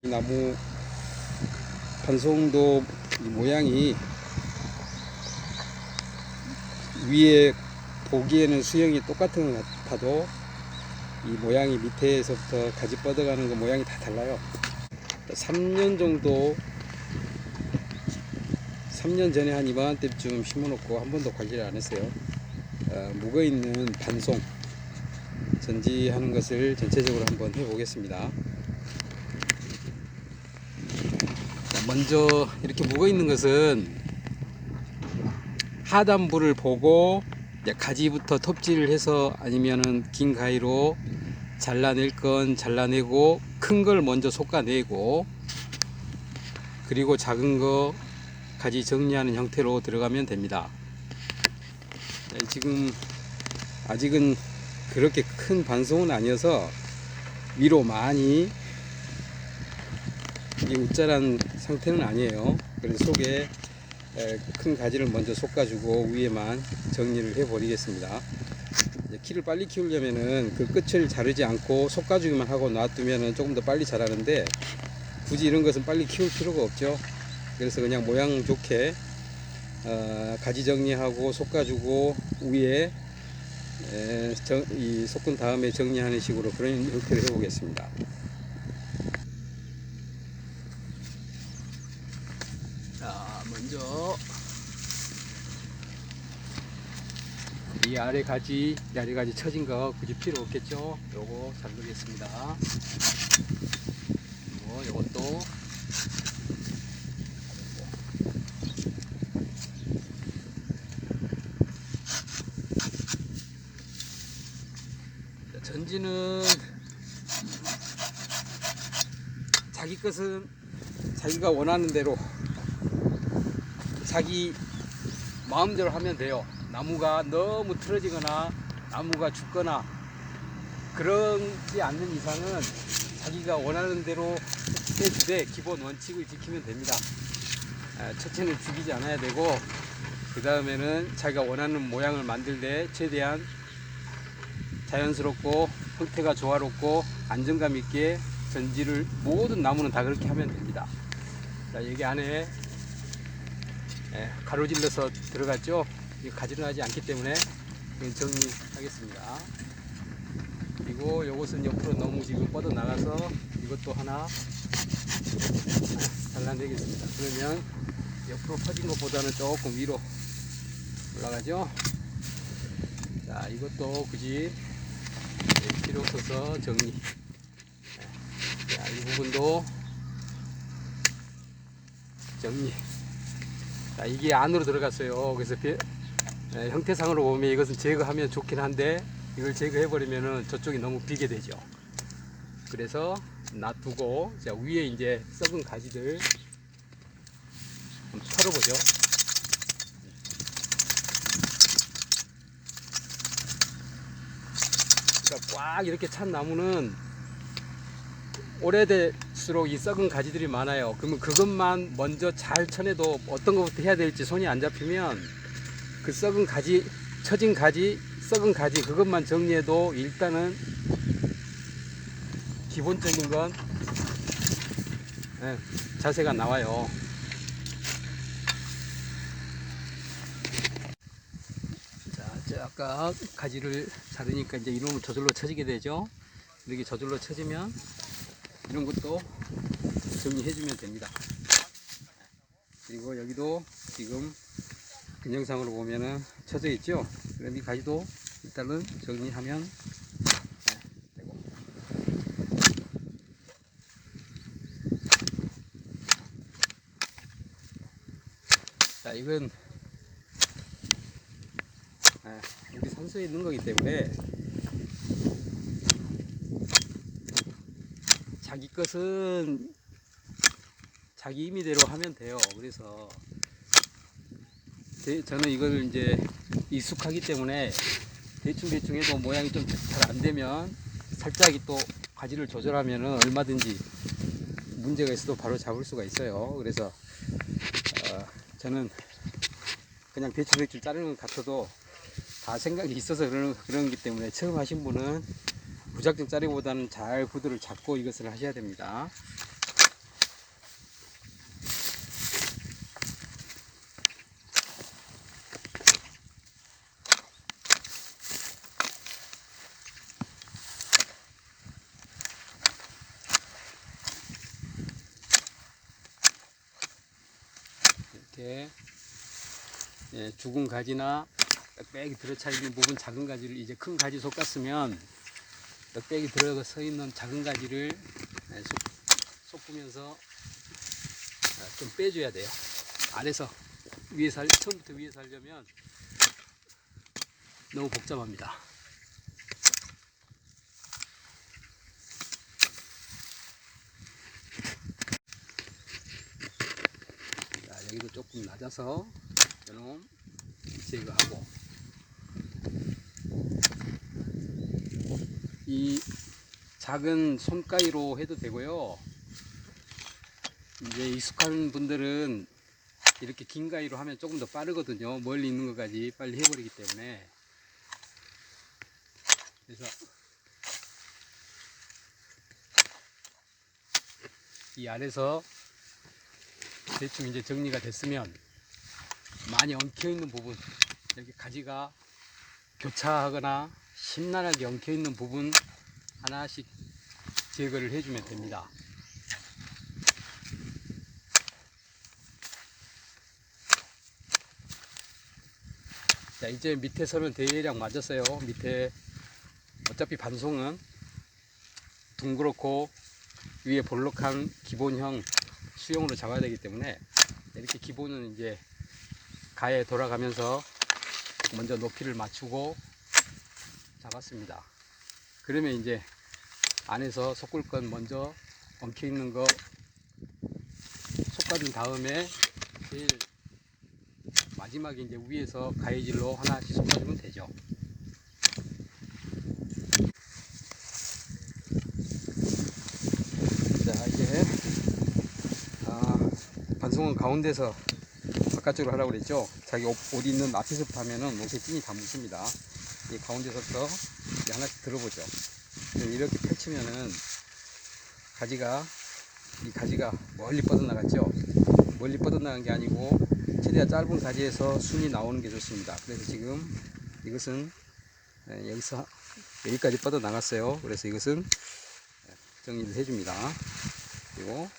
나무 반송도 모양이 위에 보기에는 수영이 똑같은 것 같아도 이 모양이 밑에서부터 가지 뻗어가는 거 모양이 다 달라요. 3년 정도 3년 전에 한 이맘때쯤 심어놓고 한 번도 관리를 안 했어요. 묵어있는 반송 전지하는 것을 전체적으로 한번 해보겠습니다. 먼저 이렇게 묵어있는 것은 하단부를 보고 가지부터 톱질을 해서 아니면은 긴 가위로 잘라낼 건 잘라내고 큰 걸 먼저 솎아내고 그리고 작은 거 가지 정리하는 형태로 들어가면 됩니다. 지금 아직은 그렇게 큰 반송은 아니어서 위로 많이 웃자란 상태는 아니에요. 그래서 속에 큰 가지를 먼저 솎아주고 위에만 정리를 해 버리겠습니다. 키를 빨리 키우려면은 그 끝을 자르지 않고 솎아주기만 하고 놔두면은 조금 더 빨리 자라는데 굳이 이런 것은 빨리 키울 필요가 없죠. 그래서 그냥 모양 좋게 가지 정리하고 솎아주고 위에 솎은 다음에 정리하는 식으로 그런 형태를 해 보겠습니다. 자, 먼저 이 아래 가지 처진 거 굳이 필요 없겠죠. 요거 자르겠습니다. 그리고 요것도 전지는 자기 것은 자기가 원하는 대로 자기 마음대로 하면 돼요. 나무가 너무 틀어지거나 나무가 죽거나 그러지 않는 이상은 자기가 원하는 대로 해주되 기본 원칙을 지키면 됩니다. 첫째는 죽이지 않아야 되고 그 다음에는 자기가 원하는 모양을 만들 때 최대한 자연스럽고 형태가 조화롭고 안정감 있게 전지를 모든 나무는 다 그렇게 하면 됩니다. 자, 여기 안에 가로질러서 들어갔죠. 가지런하지 않기 때문에 정리하겠습니다. 그리고 이것은 옆으로 너무 지금 뻗어 나가서 이것도 하나 잘라내겠습니다. 그러면 옆으로 퍼진 것보다는 조금 위로 올라가죠. 자, 이것도 굳이 필요 없어서 정리. 자, 이 부분도 정리. 자, 이게 안으로 들어갔어요. 그래서 형태상으로 보면 이것은 제거하면 좋긴 한데 이걸 제거해버리면 저쪽이 너무 비게 되죠. 그래서 놔두고 자, 위에 이제 썩은 가지들 한번 털어보죠. 그러니까 꽉 이렇게 찬 나무는 오래될수록 이 썩은 가지들이 많아요. 그러면 그것만 먼저 잘 쳐내도 어떤 것부터 해야 될지 손이 안 잡히면 그 썩은 가지, 처진 가지, 썩은 가지 그것만 정리해도 일단은 기본적인 건 자세가 나와요. 자, 아까 가지를 자르니까 이제 이놈은 저절로 쳐지게 되죠. 이렇게 저절로 쳐지면 이런 것도 정리해주면 됩니다. 그리고 여기도 지금 근영상으로 보면은 쳐져 있죠. 그럼 이 가지도 일단은 정리하면 되고. 자, 이건 우리 산소에 있는 거기 때문에 자기 것은 자기 임의대로 하면 돼요. 그래서 저는 이걸 이제 익숙하기 때문에 대충 해도 모양이 좀 잘 안 되면 살짝 또 가지를 조절하면 얼마든지 문제가 있어도 바로 잡을 수가 있어요. 그래서 저는 그냥 대충 자르는 것 같아도 다 생각이 있어서 그런 거기 때문에 처음 하신 분은 무작정 자르기보다는 잘 구도를 잡고 이것을 하셔야 됩니다. 이렇게 죽은 가지나 빽빽이 들어차 있는 부분 작은 가지를 이제 큰 가지 솎았으면 빽빽이 들어서 있는 작은 가지를 솎으면서 좀 빼줘야 돼요. 아래서 처음부터 위에서 하려면 너무 복잡합니다. 자, 여기도 조금 낮아서 이놈 제거하고, 이 작은 손가위로 해도 되고요. 이제 익숙한 분들은 이렇게 긴 가위로 하면 조금 더 빠르거든요. 멀리 있는 것까지 빨리 해버리기 때문에. 그래서 이 안에서 대충 이제 정리가 됐으면 많이 엉켜있는 부분, 이렇게 가지가 교차하거나 심란하게 엉켜있는 부분 하나씩 제거를 해주면 됩니다. 자, 이제 밑에서는 대략 맞았어요. 밑에 어차피 반송은 둥그렇고 위에 볼록한 기본형 수영으로 잡아야 되기 때문에 이렇게 기본은 이제 가에 돌아가면서 먼저 높이를 맞추고 잡았습니다. 그러면 이제 안에서 솎을 건 먼저 엉켜 있는 거 솎아준 다음에 제일 마지막에 이제 위에서 가위질로 하나씩 솎아주면 되죠. 자, 이제 반송은 가운데서 바깥쪽으로 하라고 그랬죠. 자기 옷 있는 앞에서부터 하면은 옷에 찐이 다 묻습니다. 이 가운데서부터 이제 하나씩 들어보죠. 이렇게 펼치면은 이 가지가 멀리 뻗어나갔죠. 멀리 뻗어나간 게 아니고 최대한 짧은 가지에서 순이 나오는 게 좋습니다. 그래서 지금 이것은 여기서 여기까지 뻗어나갔어요. 그래서 이것은 정리를 해줍니다. 그리고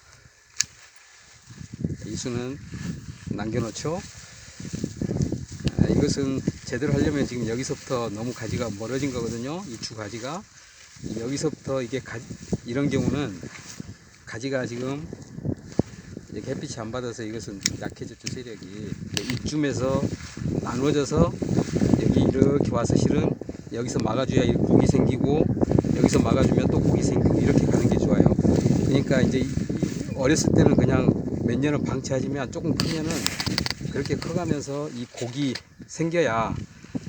이 수는 남겨놓죠. 이것은 제대로 하려면 지금 여기서부터 너무 가지가 멀어진 거거든요. 이 주 가지가 여기서부터 이게 이런 경우는 가지가 지금 이렇게 햇빛이 안 받아서 이것은 약해졌죠. 세력이 이쯤에서 나눠져서 여기 이렇게 와서 실은 여기서 막아줘야 곡이 생기고, 여기서 막아주면 또 곡이 생기고, 이렇게 가는 게 좋아요. 그러니까 이제 어렸을 때는 그냥 몇 년은 방치하지만 조금 크면은 그렇게 커가면서 이 곡이 생겨야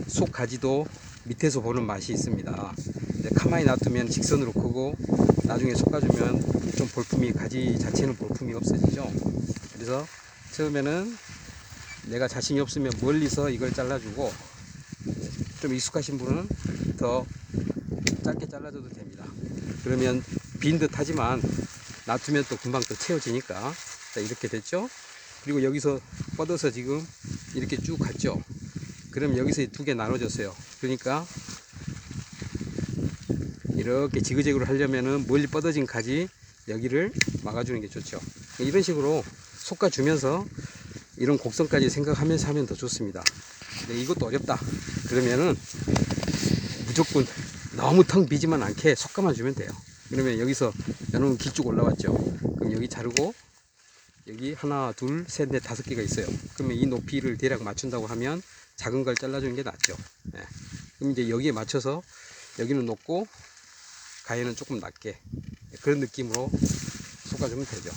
속 가지도 밑에서 보는 맛이 있습니다. 가만히 놔두면 직선으로 크고 나중에 솎아주면 좀 볼품이, 가지 자체는 볼품이 없어지죠. 그래서 처음에는 내가 자신이 없으면 멀리서 이걸 잘라주고, 좀 익숙하신 분은 더 짧게 잘라줘도 됩니다. 그러면 빈 듯 하지만 놔두면 또 금방 또 채워지니까. 자, 이렇게 됐죠. 그리고 여기서 뻗어서 지금 이렇게 쭉 갔죠. 그럼 여기서 두 개 나눠졌어요. 그러니까 이렇게 지그재그로 하려면은 멀리 뻗어진 가지 여기를 막아주는 게 좋죠. 이런 식으로 솎아주면서 이런 곡선까지 생각하면서 하면 더 좋습니다. 근데 이것도 어렵다 그러면은 무조건 너무 텅 비지만 않게 솎아만 주면 돼요. 그러면 여기서 여러분 길쭉 올라왔죠. 그럼 여기 자르고 여기 하나, 둘, 셋, 넷, 5개가 있어요. 그러면 이 높이를 대략 맞춘다고 하면 작은 걸 잘라주는 게 낫죠. 네. 그럼 이제 여기에 맞춰서 여기는 높고 가해는 조금 낮게, 그런 느낌으로 솎아주면 되죠.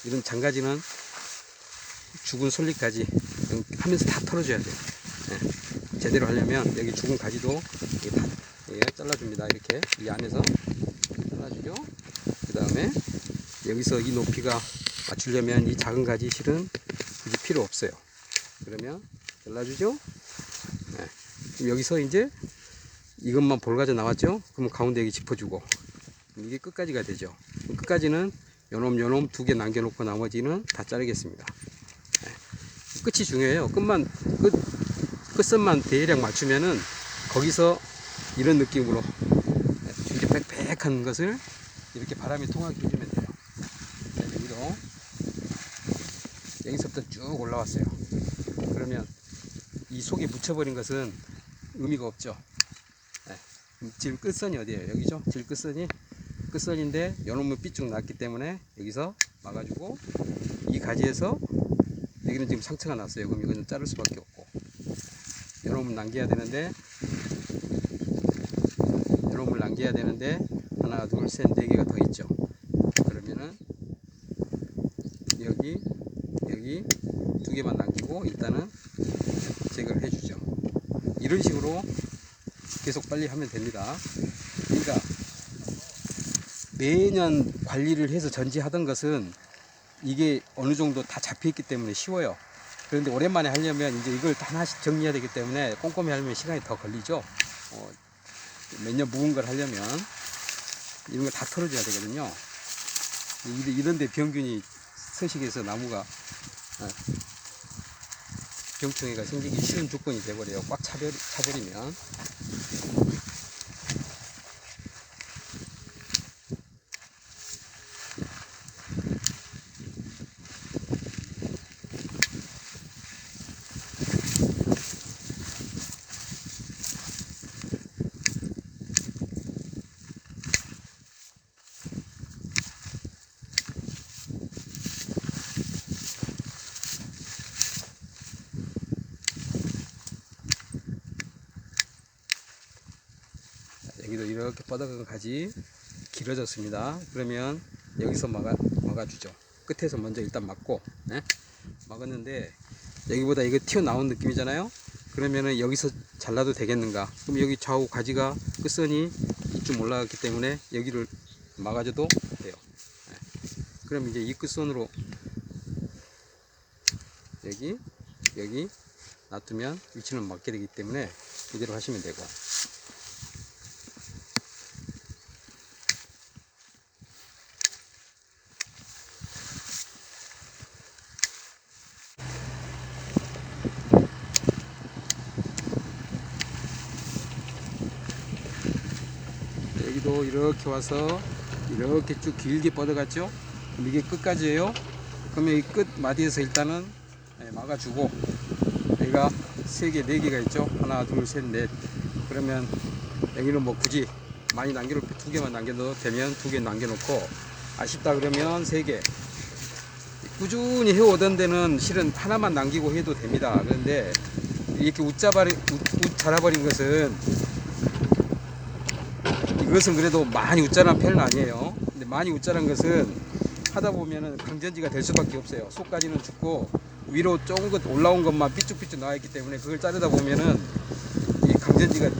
이런 장가지는 죽은 솔잎까지 하면서 다 털어줘야 돼요. 네. 제대로 하려면 여기 죽은 가지도 다 잘라줍니다. 이렇게 이 안에서 잘라주죠. 그 다음에 여기서 이 높이가 맞추려면 이 작은 가지 실은 굳이 필요 없어요. 그러면 잘라주죠. 네. 그럼 여기서 이제 이것만 볼가져 나왔죠. 그러면 가운데 여기 짚어주고, 이게 끝까지가 되죠. 끝까지는 요놈 두 개 남겨놓고 나머지는 다 자르겠습니다. 네. 끝이 중요해요. 끝선만 대략 맞추면은 거기서 이런 느낌으로 이렇게 빽빽한 것을 이렇게 바람이 통하게 해주면 돼요. 자, 여기서부터 쭉 올라왔어요. 그러면 이 속에 묻혀버린 것은 의미가 없죠. 네. 지금 끝선이 어디예요? 여기죠? 지금 끝선인데 요놈은 삐쭉 났기 때문에 여기서 막아주고, 이 가지에서 여기는 지금 상처가 났어요. 그럼 이거는 자를 수밖에 없고, 요놈을 남겨야 되는데 하나 둘 셋 네 개가 더 있죠. 그러면은 여기 두 개만 남기고 일단은 제거를 해주죠. 이런 식으로 계속 빨리 하면 됩니다. 그러니까 매년 관리를 해서 전지하던 것은 이게 어느 정도 다 잡혀있기 때문에 쉬워요. 그런데 오랜만에 하려면 이제 이걸 하나씩 정리해야 되기 때문에 꼼꼼히 하려면 시간이 더 걸리죠. 몇 년 묵은 걸 하려면 이런 거 다 털어줘야 되거든요. 이런데 병균이 서식해서 나무가 병충해가 생기기 쉬운 조건이 돼버려요. 꽉 차버리면. 여기도 이렇게 뻗어간 가지 길어졌습니다. 그러면 여기서 막아주죠. 끝에서 먼저 일단 막고, 네? 막았는데 여기보다 이거 튀어나온 느낌이잖아요. 그러면은 여기서 잘라도 되겠는가? 그럼 여기 좌우 가지가 끝선이 이쯤 올라갔기 때문에 여기를 막아줘도 돼요. 네. 그럼 이제 이 끝선으로 여기 놔두면 위치는 맞게 되기 때문에 이대로 하시면 되고, 여기도 이렇게 와서 이렇게 쭉 길게 뻗어갔죠. 그럼 이게 끝까지예요. 그러면 이 끝 마디에서 일단은 막아주고, 여기가 3개 4개가 있죠. 하나 둘 셋 넷. 그러면 여기는 뭐 굳이 많이 남겨놓고 2개만 남겨도 되면 2개 남겨놓고, 아쉽다 그러면 3개. 꾸준히 해오던 데는 실은 하나만 남기고 해도 됩니다. 그런데 이렇게 웃 자라버린 것은, 이것은 그래도 많이 웃자란 편은 아니에요. 근데 많이 웃자란 것은 하다 보면은 강전지가 될 수밖에 없어요. 속까지는 죽고 위로 조금 올라온 것만 삐쭉삐쭉 나와 있기 때문에 그걸 자르다 보면은 이 강전지가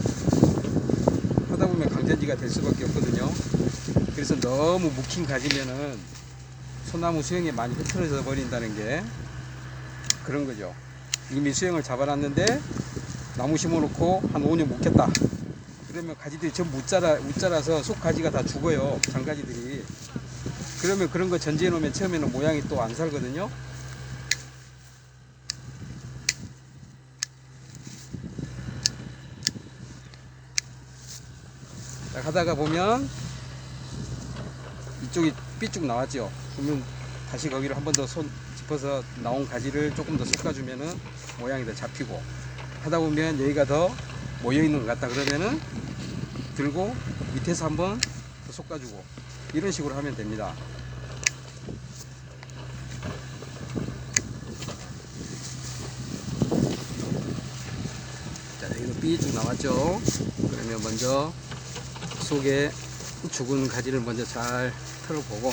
될 수밖에 없거든요. 그래서 너무 묵힌 가지면은 소나무 수영에 많이 흐트러져 버린다는 게 그런 거죠. 이미 수영을 잡아놨는데 나무 심어놓고 한 5년 묵혔다. 그러면 가지들이 전부 웃자라서 속 가지가 다 죽어요. 장가지들이. 그러면 그런 거 전지해 놓으면 처음에는 모양이 또 안 살거든요. 자, 가다가 보면 이쪽이 삐쭉 나왔죠. 그러면 다시 거기를 한 번 더 손 짚어서 나온 가지를 조금 더 솎아주면은 모양이 더 잡히고, 하다 보면 여기가 더 모여 있는 것 같다 그러면은 들고 밑에서 한번 더 솎아주고, 이런 식으로 하면 됩니다. 자, 여기도 삐쭉 나왔죠. 그러면 먼저 속에 죽은 가지를 먼저 잘 털어보고,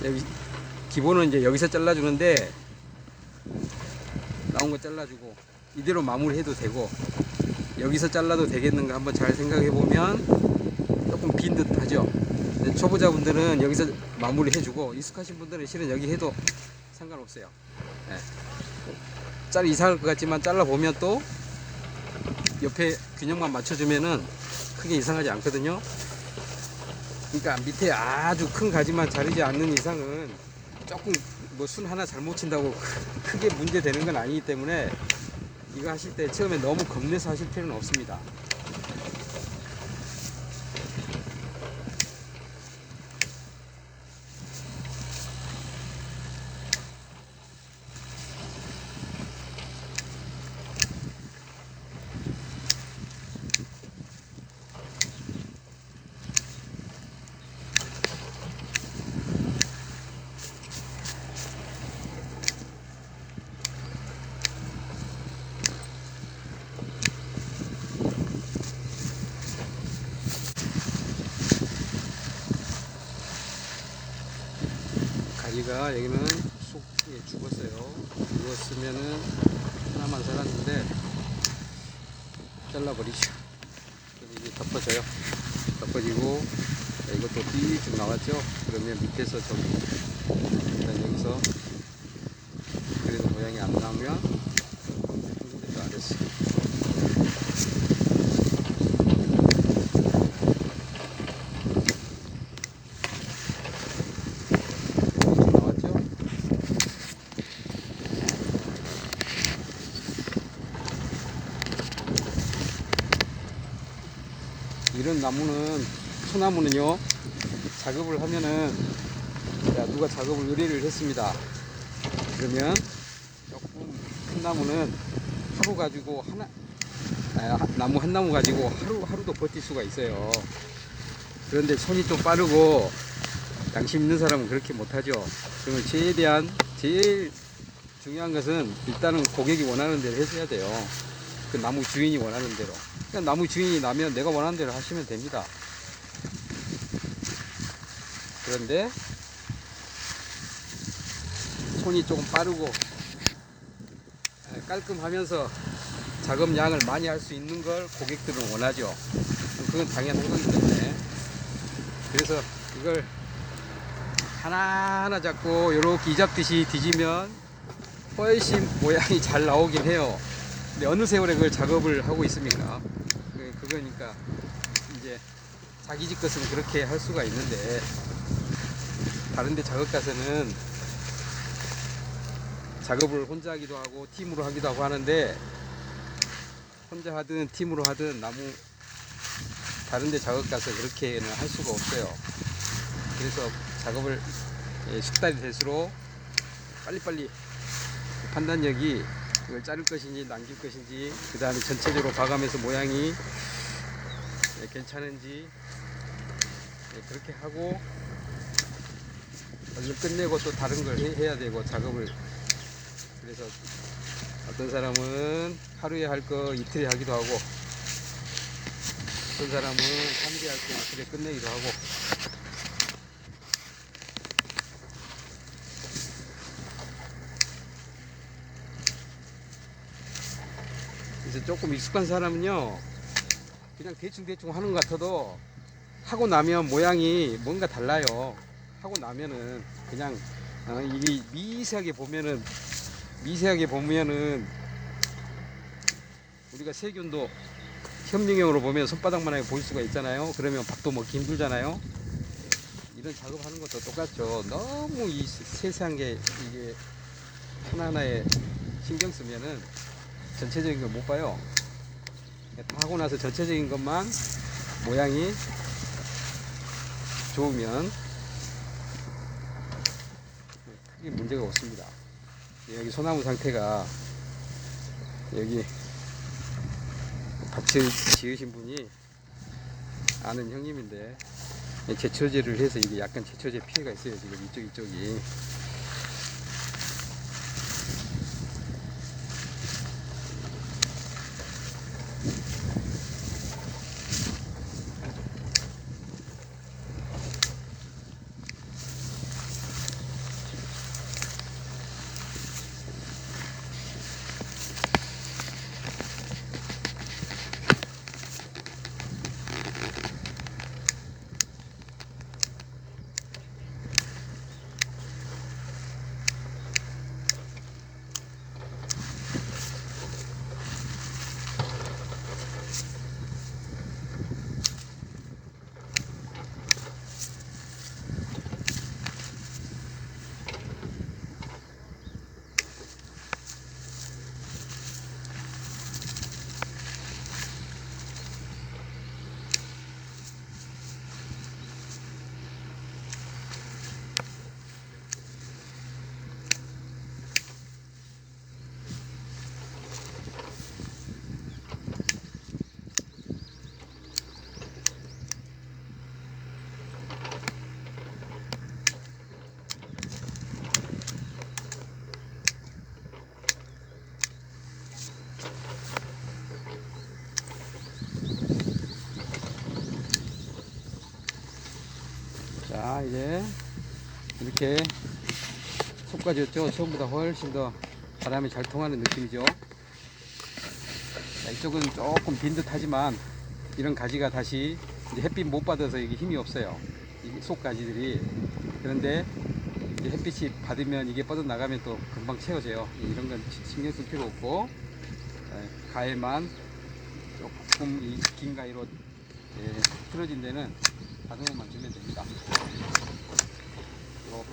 여기 기본은 이제 여기서 잘라주는데 나온 거 잘라주고 이대로 마무리해도 되고, 여기서 잘라도 되겠는가 한번 잘 생각해 보면 조금 빈 듯 하죠. 초보자분들은 여기서 마무리 해주고, 익숙하신 분들은 실은 여기 해도 상관없어요. 네. 짤 이상할 것 같지만 잘라보면 또 옆에 균형만 맞춰주면은 크게 이상하지 않거든요. 그러니까 밑에 아주 큰 가지만 자르지 않는 이상은 조금 뭐 순 하나 잘못 친다고 크게 문제 되는 건 아니기 때문에 이거 하실 때 처음에 너무 겁내서 하실 필요는 없습니다. 가지가 여기는 쑥 죽었어요. 죽었으면은 하나만 살았는데 잘라버리죠. 그럼 이게 덮어져요. 덮어지고 이것도 삐쭉 나왔죠. 그러면 밑에서 좀 일단 여기서 그래도 모양이 안 나오면 또 아래서 나왔죠. 이런 나무는 소나무는요 작업을 하면은 누가 작업을 의뢰를 했습니다. 그러면 조금 큰 나무는 하루 가지고 나무 한 나무 가지고 하루도 버틸 수가 있어요. 그런데 손이 좀 빠르고 양심 있는 사람은 그렇게 못하죠. 그러면 제일 중요한 것은 일단은 고객이 원하는 대로 해줘야 돼요. 그 나무 주인이 원하는 대로. 그냥 나무 주인이 나면 내가 원하는 대로 하시면 됩니다. 그런데 손이 조금 빠르고 깔끔하면서 작업량을 많이 할 수 있는 걸 고객들은 원하죠. 그건 당연한 거기 때문에. 그래서 이걸 하나하나 잡고 이렇게 이잡듯이 뒤지면 훨씬 모양이 잘 나오긴 해요. 근데 어느 세월에 그걸 작업을 하고 있습니까? 그거니까 이제 자기 집 것은 그렇게 할 수가 있는데 다른데 작업 가서는 작업을 혼자 하기도 하고 팀으로 하기도 하고 하는데 혼자 하든 팀으로 하든 다른데 작업 가서 그렇게는 할 수가 없어요. 그래서 작업을 숙달이 될수록 빨리빨리 판단력이 이걸 자를 것인지 남길 것인지 그 다음에 전체적으로 봐가면서 모양이 괜찮은지 그렇게 하고 이걸 끝내고 또 다른 걸 해야 되고 작업을. 그래서 어떤 사람은 하루에 할 거 이틀에 하기도 하고 어떤 사람은 3일에 할 거 이틀에 끝내기도 하고. 그래서 조금 익숙한 사람은요 그냥 대충 하는 것 같아도 하고 나면 모양이 뭔가 달라요. 하고 나면은 그냥 이게 미세하게 보면은 우리가 세균도 현미경으로 보면 손바닥만하게 보일 수가 있잖아요. 그러면 밥도 먹기 힘들잖아요. 이런 작업하는 것도 똑같죠. 너무 이 세세한 게 이게 하나하나에 신경 쓰면은 전체적인 걸 못 봐요. 다 하고 나서 전체적인 것만 모양이 좋으면 크게 문제가 없습니다. 여기 소나무 상태가 여기 밭을 지으신 분이 아는 형님인데 제초제를 해서 이게 약간 제초제 피해가 있어요. 지금 이쪽이. 자, 이제 이렇게 속가지였죠. 처음보다 훨씬 더 바람이 잘 통하는 느낌이죠. 자, 이쪽은 조금 빈 듯하지만 이런 가지가 다시 이제 햇빛 못 받아서 이게 힘이 없어요. 이 속가지들이. 그런데 이제 햇빛이 받으면 이게 뻗어 나가면 또 금방 채워져요. 이런 건 신경 쓸 필요 없고, 가해만 조금 이 긴 가위로 틀어진 데는 다듬어만 주면 됩니다. 그리고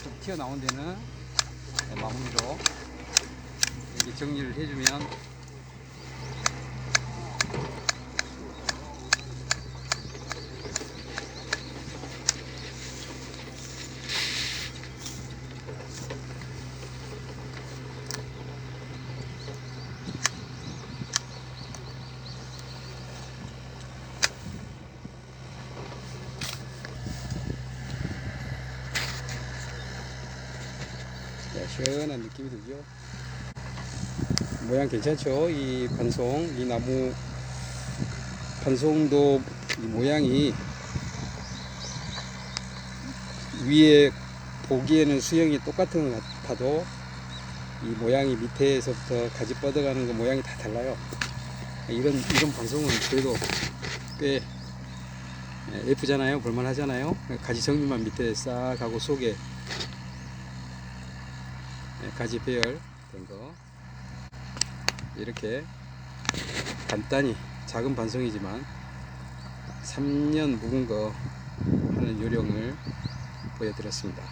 좀 튀어나온 데는 마무리로 이렇게 정리를 해주면 시원한 느낌이 들죠. 모양 괜찮죠? 이 반송, 이 나무 반송도 이 모양이 위에 보기에는 수영이 똑같은 것 같아도 이 모양이 밑에서부터 가지 뻗어가는 거 모양이 다 달라요. 이런 반송은 그래도 꽤 예쁘잖아요. 볼만하잖아요. 가지 정리만 밑에 싹 하고 속에 가지 배열 된 거 이렇게 간단히 작은 반송이지만 3년 묵은 거 하는 요령을 보여드렸습니다.